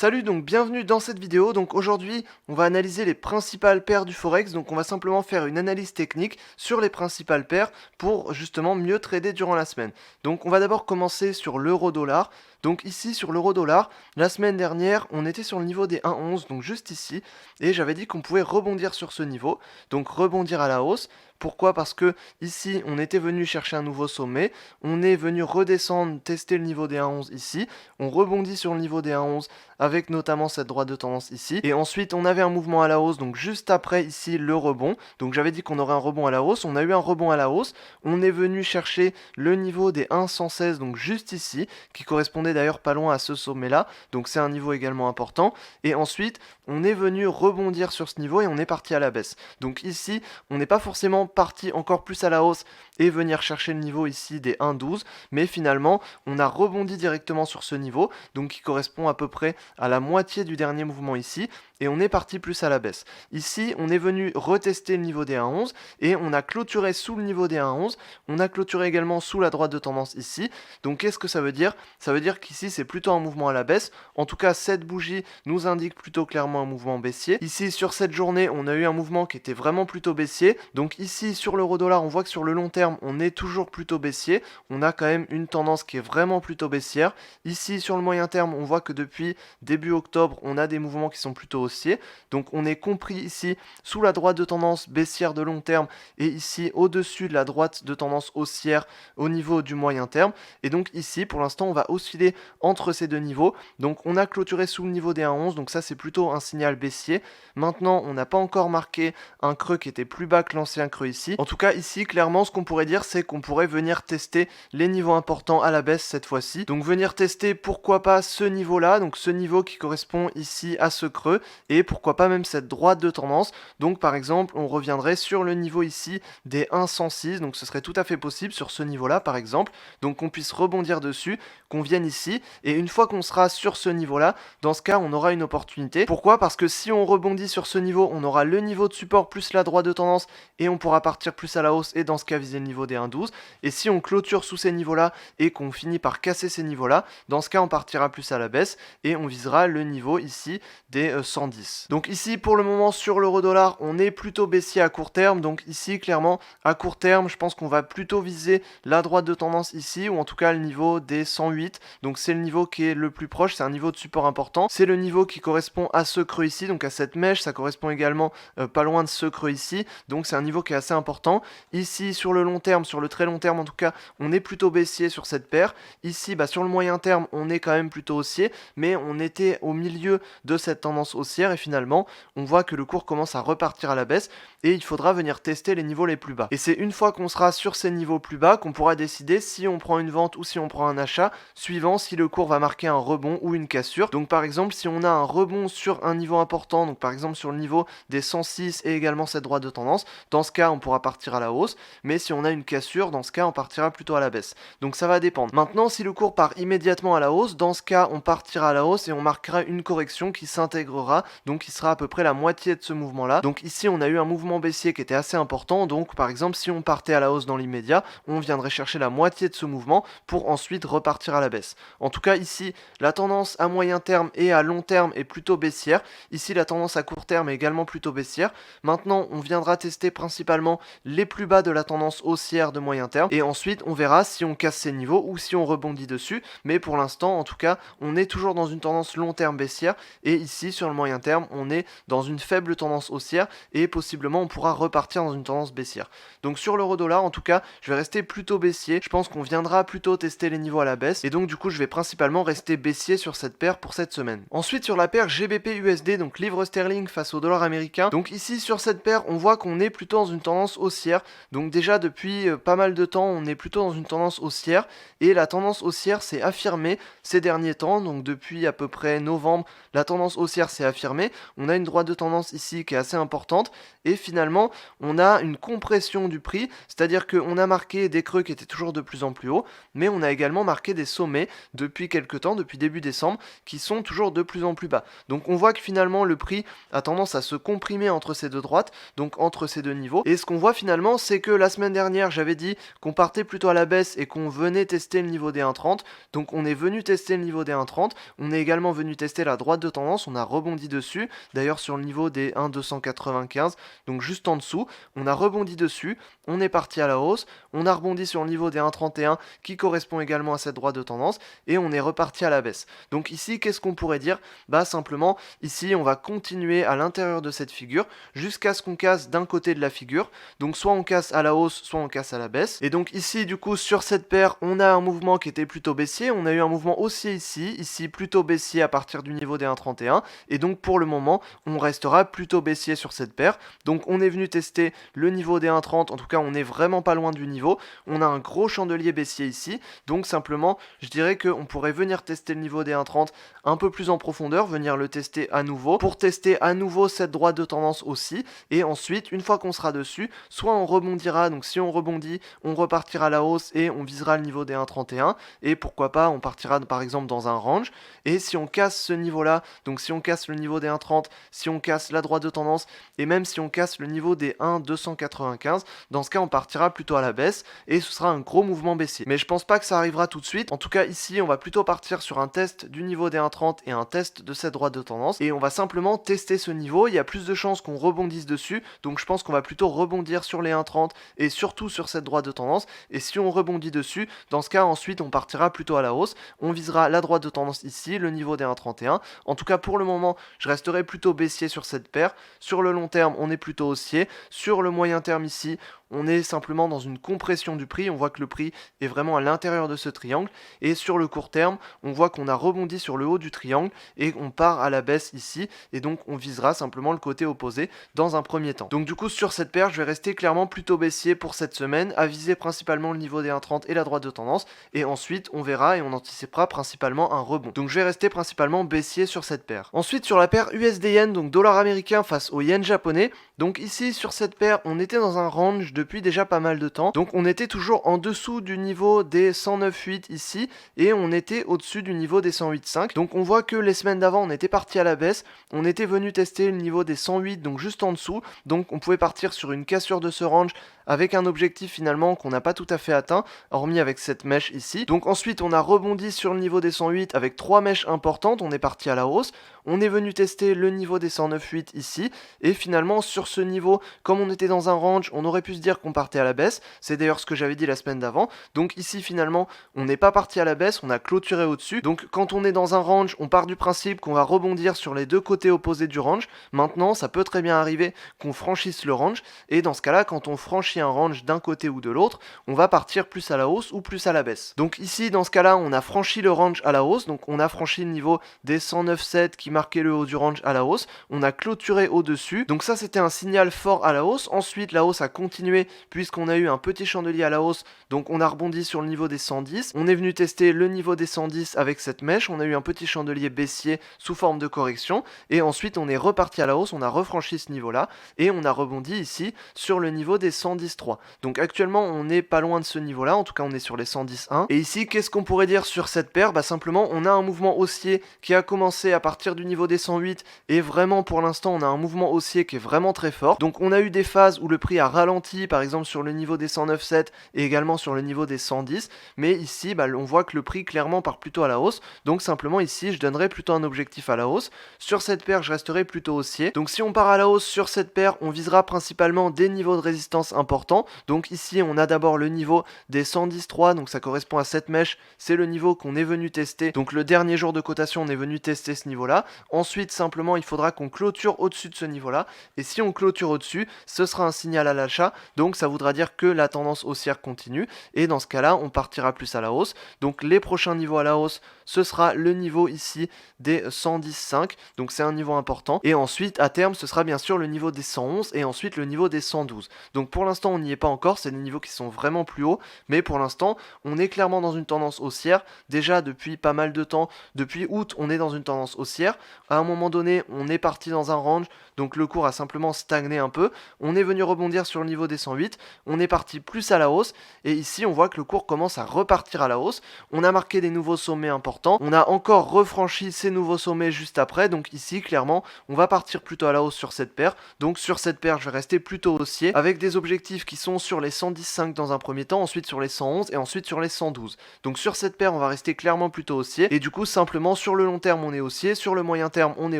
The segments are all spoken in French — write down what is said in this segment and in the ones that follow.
Salut, donc bienvenue dans cette vidéo. Donc aujourd'hui, on va analyser les principales paires du Forex. Donc on va simplement faire une analyse technique sur les principales paires pour justement mieux trader durant la semaine. Donc on va d'abord commencer sur l'euro-dollar. Donc ici sur l'euro-dollar, la semaine dernière, on était sur le niveau des 1,11, donc juste ici, et j'avais dit qu'on pouvait rebondir sur ce niveau, donc rebondir à la hausse. Pourquoi? Parce que ici, on était venu chercher un nouveau sommet, on est venu redescendre, tester le niveau des 1,11 ici, on rebondit sur le niveau des 1,11 avec notamment cette droite de tendance ici, et ensuite on avait un mouvement à la hausse, donc juste après ici le rebond, donc j'avais dit qu'on aurait un rebond à la hausse, on a eu un rebond à la hausse, on est venu chercher le niveau des 1,116, donc juste ici, qui correspondait d'ailleurs pas loin à ce sommet là, donc c'est un niveau également important, et ensuite on est venu rebondir sur ce niveau et on est parti à la baisse. Donc ici on n'est pas forcément parti encore plus à la hausse et venir chercher le niveau ici des 1,12, mais finalement on a rebondi directement sur ce niveau, donc qui correspond à peu près à la moitié du dernier mouvement ici, et on est parti plus à la baisse. Ici on est venu retester le niveau des 1,11 et on a clôturé sous le niveau des 1,11, on a clôturé également sous la droite de tendance ici. Donc qu'est-ce que ça veut dire? Ça veut dire qu'ici c'est plutôt un mouvement à la baisse, en tout cas cette bougie nous indique plutôt clairement un mouvement baissier. Ici sur cette journée on a eu un mouvement qui était vraiment plutôt baissier, donc ici sur l'euro-dollar on voit que sur le long terme on est toujours plutôt baissier, on a quand même une tendance qui est vraiment plutôt baissière. Ici sur le moyen terme on voit que depuis début octobre on a des mouvements qui sont plutôt haussiers, donc on est compris ici sous la droite de tendance baissière de long terme et ici au-dessus de la droite de tendance haussière au niveau du moyen terme, et donc ici pour l'instant on va osciller entre ces deux niveaux. Donc on a clôturé sous le niveau des 1,11, donc ça c'est plutôt un signal baissier. Maintenant on n'a pas encore marqué un creux qui était plus bas que l'ancien creux ici. En tout cas ici clairement ce qu'on pourrait dire c'est qu'on pourrait venir tester les niveaux importants à la baisse cette fois-ci, donc venir tester pourquoi pas ce niveau là, donc ce niveau qui correspond ici à ce creux, et pourquoi pas même cette droite de tendance. Donc par exemple on reviendrait sur le niveau ici des 1,106, donc ce serait tout à fait possible sur ce niveau là par exemple, donc qu'on puisse rebondir dessus, qu'on vienne ici, et une fois qu'on sera sur ce niveau là, dans ce cas on aura une opportunité. Pourquoi? Parce que si on rebondit sur ce niveau, on aura le niveau de support plus la droite de tendance et on pourra partir plus à la hausse et dans ce cas viser le niveau des 1,12. Et si on clôture sous ces niveaux là et qu'on finit par casser ces niveaux là, dans ce cas on partira plus à la baisse et on visera le niveau ici des 110. Donc ici pour le moment sur l'euro-dollar on est plutôt baissier à court terme, donc ici clairement à court terme je pense qu'on va plutôt viser la droite de tendance ici, ou en tout cas le niveau des 108, donc c'est le niveau qui est le plus proche, c'est un niveau de support important, c'est le niveau qui correspond à ce creux ici, donc à cette mèche, ça correspond également pas loin de ce creux ici, donc c'est un niveau qui est assez important. Ici sur le long terme, sur le très long terme en tout cas, on est plutôt baissier sur cette paire. Ici sur le moyen terme on est quand même plutôt haussier, mais on était au milieu de cette tendance haussière et finalement on voit que le cours commence à repartir à la baisse et il faudra venir tester les niveaux les plus bas. Et c'est une fois qu'on sera sur ces niveaux plus bas qu'on pourra décider si on prend une vente ou si on prend un achat, suivant si le cours va marquer un rebond ou une cassure. Donc par exemple si on a un rebond sur un niveau important, donc par exemple sur le niveau des 106 et également cette droite de tendance, dans ce cas on pourra partir à la hausse, mais si on a une cassure, dans ce cas on partira plutôt à la baisse. Donc ça va dépendre. Maintenant si le cours part immédiatement à la hausse, dans ce cas on partira à la hausse et on marquera une correction qui s'intégrera, donc qui sera à peu près la moitié de ce mouvement là. Donc ici on a eu un mouvement baissier qui était assez important, donc par exemple si on partait à la hausse dans l'immédiat, on viendrait chercher la moitié de ce mouvement pour ensuite repartir à la baisse. En tout cas ici la tendance à moyen terme et à long terme est plutôt baissière, ici la tendance à court terme est également plutôt baissière. Maintenant on viendra tester principalement les plus bas de la tendance haussière de moyen terme, et ensuite on verra si on casse ces niveaux ou si on rebondit dessus, mais pour l'instant en tout cas on est toujours dans une tendance long terme baissière, et ici sur le moyen terme on est dans une faible tendance haussière et possiblement on pourra repartir dans une tendance baissière. Donc sur l'euro-dollar en tout cas je vais rester plutôt baissier, je pense qu'on viendra plutôt tester les niveaux à la baisse, et donc du coup je vais principalement rester baissier sur cette paire pour cette semaine. Ensuite sur la paire GBP-USD, donc livre sterling face au dollar américain, donc ici sur cette paire on voit qu'on est plutôt dans une tendance haussière, donc déjà depuis pas mal de temps on est plutôt dans une tendance haussière, et la tendance haussière s'est affirmée ces derniers temps, donc depuis à peu près novembre la tendance haussière s'est affirmée, on a une droite de tendance ici qui est assez importante, et finalement on a une compression du prix, c'est-à-dire qu'on a marqué des creux qui étaient toujours de plus en plus hauts, mais on a également marqué des sommets depuis quelques temps, depuis début décembre, qui sont toujours de plus en plus bas. Donc on voit que finalement le prix a tendance à se comprimer entre ces deux droites, donc entre ces deux niveaux, et ce qu'on voit finalement c'est que la semaine dernière dernière, j'avais dit qu'on partait plutôt à la baisse et qu'on venait tester le niveau des 1,30. Donc on est venu tester le niveau des 1,30. On est également venu tester la droite de tendance. On a rebondi dessus. D'ailleurs sur le niveau des 1,295. Donc juste en dessous. On a rebondi dessus. On est parti à la hausse. On a rebondi sur le niveau des 1,31 qui correspond également à cette droite de tendance. Et on est reparti à la baisse. Donc ici, qu'est-ce qu'on pourrait dire? Bah simplement, ici, on va continuer à l'intérieur de cette figure jusqu'à ce qu'on casse d'un côté de la figure. Donc soit on casse à la hausse, soit on casse à la baisse. Et donc ici, du coup, sur cette paire, on a un mouvement qui était plutôt baissier. On a eu un mouvement haussier ici plutôt baissier à partir du niveau des 1,31. Et donc pour le moment, on restera plutôt baissier sur cette paire. Donc on est venu tester le niveau des 1,30. En tout cas, on n'est vraiment pas loin du niveau. On a un gros chandelier baissier ici. Donc simplement, je dirais qu'on pourrait venir tester le niveau des 1,30 un peu plus en profondeur, venir le tester à nouveau, pour tester à nouveau cette droite de tendance aussi, et ensuite, une fois qu'on sera dessus, soit on rebondira, donc si on rebondit, on repartira à la hausse et on visera le niveau des 1,31, et pourquoi pas, on partira par exemple dans un range, et si on casse ce niveau-là, donc si on casse le niveau des 1,30, si on casse la droite de tendance, et même si on casse le niveau des 1,295, dans ce cas, on partira plutôt à la baisse, et ce sera un gros mouvement baissier. Mais je pense pas que ça arrivera tout de suite, en tout cas ici, on va plutôt partir sur un test du niveau des 1,30 et un test de cette droite de tendance, et on va simplement tester ce niveau. Il y a plus de chances qu'on rebondisse dessus, donc je pense qu'on va plutôt rebondir sur les 1,30 et surtout sur cette droite de tendance, et si on rebondit dessus, dans ce cas ensuite on partira plutôt à la hausse, on visera la droite de tendance ici, le niveau des 1,31. En tout cas pour le moment, je resterai plutôt baissier sur cette paire. Sur le long terme, on est plutôt haussier. Sur le moyen terme ici, on est simplement dans une compression du prix, on voit que le prix est vraiment à l'intérieur de ce triangle, et sur le court terme, on voit qu'on a rebondi sur le haut du triangle, et on part à la baisse ici, et donc on visera simplement le côté opposé dans un premier temps. Donc du coup sur cette paire, je vais rester clairement plutôt baissier pour cette semaine, à viser principalement le niveau des 1,30 et la droite de tendance, et ensuite on verra et on anticipera principalement un rebond. Donc je vais rester principalement baissier sur cette paire. Ensuite sur la paire USD-Yen, donc dollar américain face au yen japonais, donc ici sur cette paire, on était dans un range depuis déjà pas mal de temps. Donc on était toujours en dessous du niveau des 109,8 ici et on était au-dessus du niveau des 108,5. Donc on voit que les semaines d'avant on était parti à la baisse, on était venu tester le niveau des 108 donc juste en dessous. Donc on pouvait partir sur une cassure de ce range avec un objectif finalement qu'on n'a pas tout à fait atteint, hormis avec cette mèche ici. Donc ensuite on a rebondi sur le niveau des 108 avec 3 mèches importantes, on est parti à la hausse. On est venu tester le niveau des 109,8 ici, et finalement sur ce niveau, comme on était dans un range, on aurait pu se dire qu'on partait à la baisse, c'est d'ailleurs ce que j'avais dit la semaine d'avant. Donc ici finalement, on n'est pas parti à la baisse, on a clôturé au-dessus. Donc quand on est dans un range, on part du principe qu'on va rebondir sur les deux côtés opposés du range. Maintenant, ça peut très bien arriver qu'on franchisse le range, et dans ce cas-là, quand on franchit un range d'un côté ou de l'autre, on va partir plus à la hausse ou plus à la baisse. Donc ici, dans ce cas-là, on a franchi le range à la hausse, donc on a franchi le niveau des 109,7 qui marquait le haut du range à la hausse, on a clôturé au-dessus, donc ça c'était un signal fort à la hausse. Ensuite la hausse a continué puisqu'on a eu un petit chandelier à la hausse, donc on a rebondi sur le niveau des 110, on est venu tester le niveau des 110 avec cette mèche, on a eu un petit chandelier baissier sous forme de correction, et ensuite on est reparti à la hausse, on a refranchi ce niveau là, et on a rebondi ici sur le niveau des 110,3. Donc actuellement on n'est pas loin de ce niveau là, en tout cas on est sur les 110,1, et ici qu'est-ce qu'on pourrait dire sur cette paire? Bah simplement on a un mouvement haussier qui a commencé à partir du niveau des 108, et vraiment pour l'instant on a un mouvement haussier qui est vraiment très fort. Donc on a eu des phases où le prix a ralenti, par exemple sur le niveau des 109,7 et également sur le niveau des 110, mais ici on voit que le prix clairement part plutôt à la hausse. Donc simplement ici je donnerai plutôt un objectif à la hausse. Sur cette paire je resterai plutôt haussier. Donc si on part à la hausse sur cette paire, on visera principalement des niveaux de résistance importants. Donc ici on a d'abord le niveau des 110,3, donc ça correspond à cette mèche, c'est le niveau qu'on est venu tester. Donc le dernier jour de cotation on est venu tester ce niveau là. Ensuite simplement il faudra qu'on clôture au-dessus de ce niveau là, et si on clôture au-dessus, ce sera un signal à l'achat, donc ça voudra dire que la tendance haussière continue, et dans ce cas là on partira plus à la hausse. Donc les prochains niveaux à la hausse, ce sera le niveau ici des 110,5, donc c'est un niveau important, et ensuite à terme ce sera bien sûr le niveau des 111 et ensuite le niveau des 112. Donc pour l'instant on n'y est pas encore, c'est des niveaux qui sont vraiment plus hauts, mais pour l'instant on est clairement dans une tendance haussière, déjà depuis pas mal de temps, depuis août on est dans une tendance haussière. À un moment donné on est parti dans un range, donc le cours a simplement stagné un peu, on est venu rebondir sur le niveau des 108, on est parti plus à la hausse, et ici on voit que le cours commence à repartir à la hausse, on a marqué des nouveaux sommets importants, on a encore refranchi ces nouveaux sommets juste après, donc ici clairement on va partir plutôt à la hausse sur cette paire. Donc sur cette paire je vais rester plutôt haussier, avec des objectifs objectifs qui sont sur les 110,5 dans un premier temps, ensuite sur les 111 et ensuite sur les 112. Donc sur cette paire, on va rester clairement plutôt haussier, et du coup simplement sur le long terme on est haussier, sur le moyen terme on est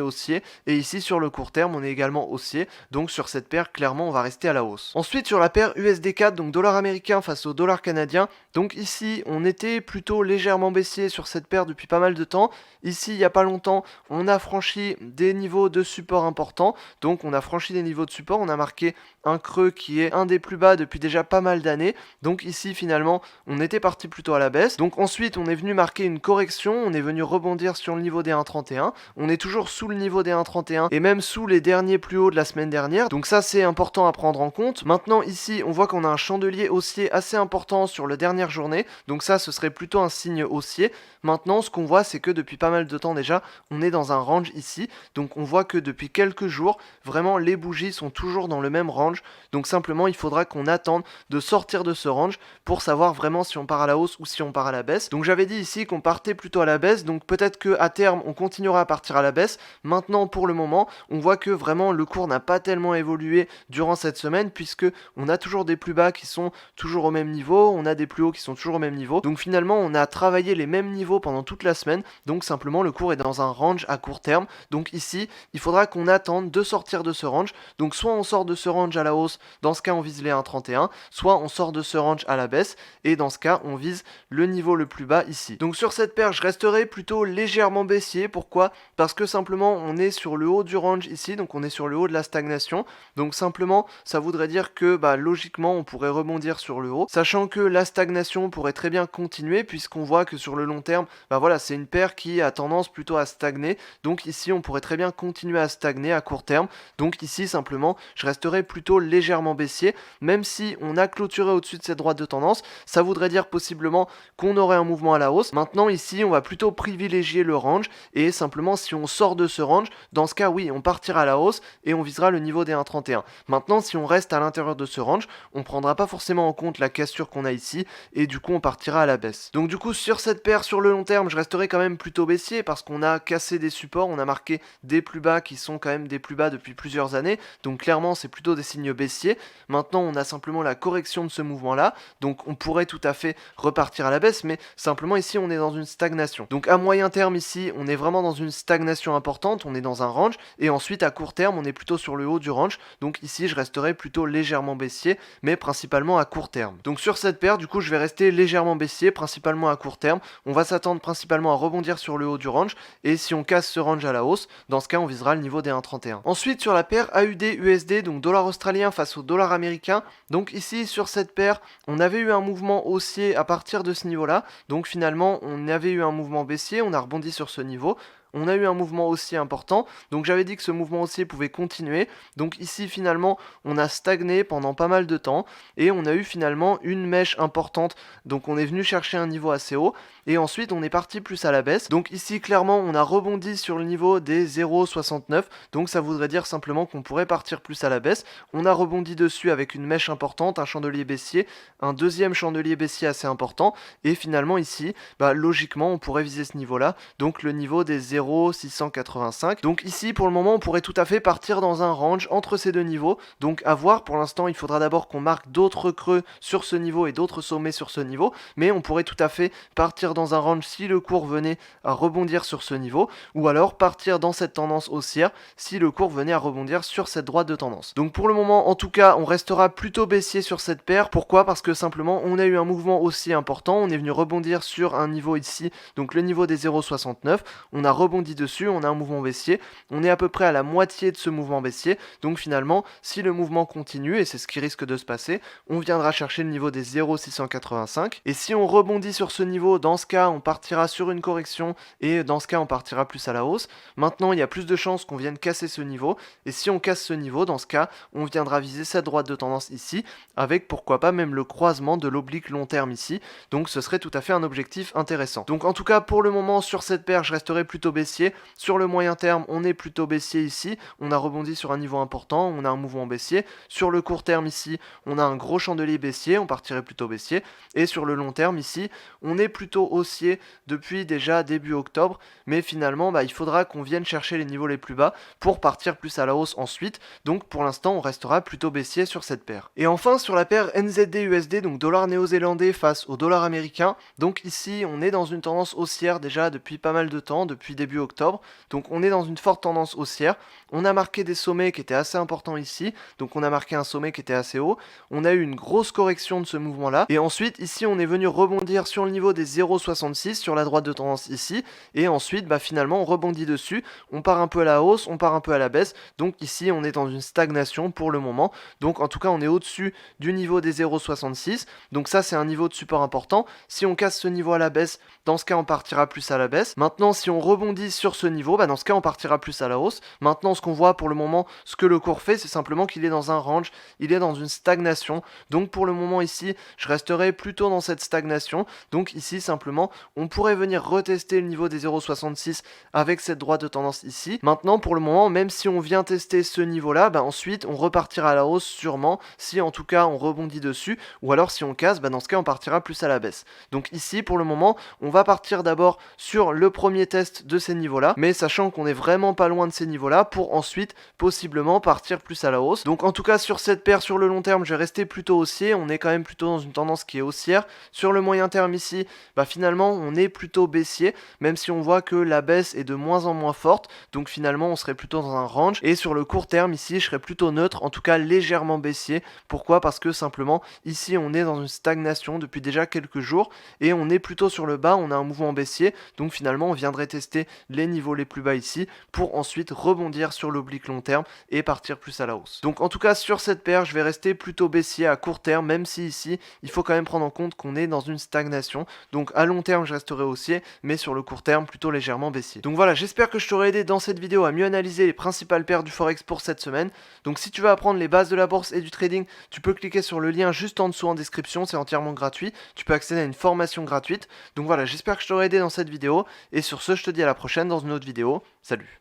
haussier, et ici sur le court terme on est également haussier. Donc sur cette paire, clairement on va rester à la hausse. Ensuite sur la paire USD4, donc dollar américain face au dollar canadien, donc ici on était plutôt légèrement baissier sur cette paire depuis pas mal de temps. Ici il n'y a pas longtemps on a franchi des niveaux de support importants, donc on a franchi des niveaux de support, on a marqué un creux qui est un des plus bas depuis déjà pas mal d'années. Donc ici finalement on était parti plutôt à la baisse. Donc ensuite on est venu marquer une correction, on est venu rebondir sur le niveau des 1,31. On est toujours sous le niveau des 1,31 et même sous les derniers plus hauts de la semaine dernière. Donc ça c'est important à prendre en compte. Maintenant ici on voit qu'on a un chandelier haussier assez important sur la dernière journée. Donc ça ce serait plutôt un signe haussier. Maintenant ce qu'on voit c'est que depuis pas mal de temps déjà on est dans un range ici. Donc on voit que depuis quelques jours vraiment les bougies sont toujours dans le même range. Donc simplement il faudra qu'on attende de sortir de ce range pour savoir vraiment si on part à la hausse ou si on part à la baisse. Donc j'avais dit ici qu'on partait plutôt à la baisse, donc peut-être que à terme on continuera à partir à la baisse. Maintenant pour le moment on voit que vraiment le cours n'a pas tellement évolué durant cette semaine, puisque on a toujours des plus bas qui sont toujours au même niveau, on a des plus hauts qui sont toujours au même niveau. Donc finalement on a travaillé les mêmes niveaux pendant toute la semaine, donc simplement le cours est dans un range à court terme. Donc ici il faudra qu'on attende de sortir de ce range. Donc soit on sort de ce range à la hausse, dans ce cas on vise les 1,31, soit on sort de ce range à la baisse, et dans ce cas on vise le niveau le plus bas ici. Donc sur cette paire je resterai plutôt légèrement baissier. Pourquoi? Parce que simplement on est sur le haut du range ici, donc on est sur le haut de la stagnation. Donc simplement ça voudrait dire que logiquement on pourrait rebondir sur le haut, sachant que la stagnation pourrait très bien continuer, puisqu'on voit que sur le long terme voilà, c'est une paire qui a tendance plutôt à stagner. Donc ici on pourrait très bien continuer à stagner à court terme. Donc ici simplement je resterai plutôt légèrement baissier, même si on a clôturé au-dessus de cette droite de tendance. Ça voudrait dire possiblement qu'on aurait un mouvement à la hausse. Maintenant ici on va plutôt privilégier le range, et simplement si on sort de ce range, dans ce cas oui on partira à la hausse et on visera le niveau des 1,31. Maintenant si on reste à l'intérieur de ce range, on prendra pas forcément en compte la cassure qu'on a ici, et du coup on partira à la baisse. Donc du coup sur cette paire sur le long terme je resterai quand même plutôt baissier, parce qu'on a cassé des supports, on a marqué des plus bas qui sont quand même des plus bas depuis plusieurs années. Donc clairement c'est plutôt des signes baissiers. Maintenant on a simplement la correction de ce mouvement là, donc on pourrait tout à fait repartir à la baisse, mais simplement ici on est dans une stagnation. Donc à moyen terme ici on est vraiment dans une stagnation importante, on est dans un range, et ensuite à court terme on est plutôt sur le haut du range. Donc ici je resterai plutôt légèrement baissier, mais principalement à court terme. Donc sur cette paire du coup je vais rester légèrement baissier, principalement à court terme. On va s'attendre principalement à rebondir sur le haut du range, et si on casse ce range à la hausse, dans ce cas on visera le niveau des 1,31. Ensuite sur la paire AUD-USD, donc dollar australien face au dollar américain, donc ici sur cette paire on avait eu un mouvement haussier à partir de ce niveau là, donc finalement on avait eu un mouvement baissier, on a rebondi sur ce niveau. On a eu un mouvement haussier important, donc j'avais dit que ce mouvement haussier pouvait continuer. Donc ici finalement on a stagné pendant pas mal de temps, et on a eu finalement une mèche importante. Donc on est venu chercher un niveau assez haut, et ensuite on est parti plus à la baisse. Donc ici clairement on a rebondi sur le niveau des 0,69, donc ça voudrait dire simplement qu'on pourrait partir plus à la baisse. On a rebondi dessus avec une mèche importante, un chandelier baissier, un deuxième chandelier baissier assez important, et finalement ici logiquement on pourrait viser ce niveau là, donc le niveau des 0,685. Donc ici pour le moment on pourrait tout à fait partir dans un range entre ces deux niveaux. Donc à voir, pour l'instant il faudra d'abord qu'on marque d'autres creux sur ce niveau et d'autres sommets sur ce niveau, mais on pourrait tout à fait partir dans un range si le cours venait à rebondir sur ce niveau, ou alors partir dans cette tendance haussière si le cours venait à rebondir sur cette droite de tendance. Donc pour le moment en tout cas on restera plutôt baissier sur cette paire. Pourquoi? Parce que simplement on a eu un mouvement haussier important, on est venu rebondir sur un niveau ici, donc le niveau des 0,69, on a rebondi dessus, on a un mouvement baissier, on est à peu près à la moitié de ce mouvement baissier. Donc finalement si le mouvement continue, et c'est ce qui risque de se passer, on viendra chercher le niveau des 0,685, et si on rebondit sur ce niveau, dans ce cas on partira sur une correction, et dans ce cas on partira plus à la hausse. Maintenant il y a plus de chances qu'on vienne casser ce niveau, et si on casse ce niveau, dans ce cas on viendra viser cette droite de tendance ici, avec pourquoi pas même le croisement de l'oblique long terme ici. Donc ce serait tout à fait un objectif intéressant. Donc en tout cas pour le moment sur cette paire je resterai plutôt baissier, baissier. Sur le moyen terme, on est plutôt baissier ici. On a rebondi sur un niveau important, on a un mouvement baissier. Sur le court terme ici, on a un gros chandelier baissier, on partirait plutôt baissier. Et sur le long terme ici, on est plutôt haussier depuis déjà début octobre. Mais finalement, il faudra qu'on vienne chercher les niveaux les plus bas pour partir plus à la hausse ensuite. Donc pour l'instant, on restera plutôt baissier sur cette paire. Et enfin, sur la paire NZD-USD, donc dollar néo-zélandais face au dollar américain. Donc ici, on est dans une tendance haussière déjà depuis pas mal de temps, depuis début octobre. Donc on est dans une forte tendance haussière. On a marqué des sommets qui étaient assez importants ici. Donc on a marqué un sommet qui était assez haut. On a eu une grosse correction de ce mouvement-là. Et ensuite, ici, on est venu rebondir sur le niveau des 0,66 sur la droite de tendance ici. Et ensuite, finalement, on rebondit dessus. On part un peu à la hausse, on part un peu à la baisse. Donc ici, on est dans une stagnation pour le moment. Donc en tout cas, on est au-dessus du niveau des 0,66. Donc ça, c'est un niveau de support important. Si on casse ce niveau à la baisse, dans ce cas, on partira plus à la baisse. Maintenant, si on rebondit sur ce niveau, dans ce cas, on partira plus à la hausse. Maintenant, ce qu'on voit pour le moment, ce que le cours fait, c'est simplement qu'il est dans un range, il est dans une stagnation. Donc pour le moment ici, je resterai plutôt dans cette stagnation. Donc ici, simplement, on pourrait venir retester le niveau des 0,66 avec cette droite de tendance ici. Maintenant, pour le moment, même si on vient tester ce niveau-là, ensuite, on repartira à la hausse sûrement, si en tout cas, on rebondit dessus, ou alors si on casse, dans ce cas, on partira plus à la baisse. Donc ici, pour le moment, on va partir d'abord sur le premier test de ces niveaux-là, mais sachant qu'on est vraiment pas loin de ces niveaux-là, pour ensuite, possiblement, partir plus à la hausse. Donc en tout cas, sur cette paire, sur le long terme, je vais rester plutôt haussier, on est quand même plutôt dans une tendance qui est haussière. Sur le moyen terme ici, finalement, on est plutôt baissier, même si on voit que la baisse est de moins en moins forte, donc finalement on serait plutôt dans un range. Et sur le court terme ici, je serais plutôt neutre, en tout cas légèrement baissier. Pourquoi? Parce que simplement ici on est dans une stagnation depuis déjà quelques jours et on est plutôt sur le bas, on a un mouvement baissier, donc finalement on viendrait tester les niveaux les plus bas ici pour ensuite rebondir sur l'oblique long terme et partir plus à la hausse. Donc en tout cas sur cette paire, je vais rester plutôt baissier à court terme, même si ici il faut quand même prendre en compte qu'on est dans une stagnation. Donc à long terme je resterai haussier, mais sur le court terme plutôt légèrement baissier. Donc voilà, j'espère que je t'aurai aidé dans cette vidéo à mieux analyser les principales paires du Forex pour cette semaine. Donc si tu veux apprendre les bases de la bourse et du trading, tu peux cliquer sur le lien juste en dessous en description, c'est entièrement gratuit. Tu peux accéder à une formation gratuite. Donc voilà, j'espère que je t'aurai aidé dans cette vidéo. Et sur ce, je te dis à la prochaine dans une autre vidéo. Salut!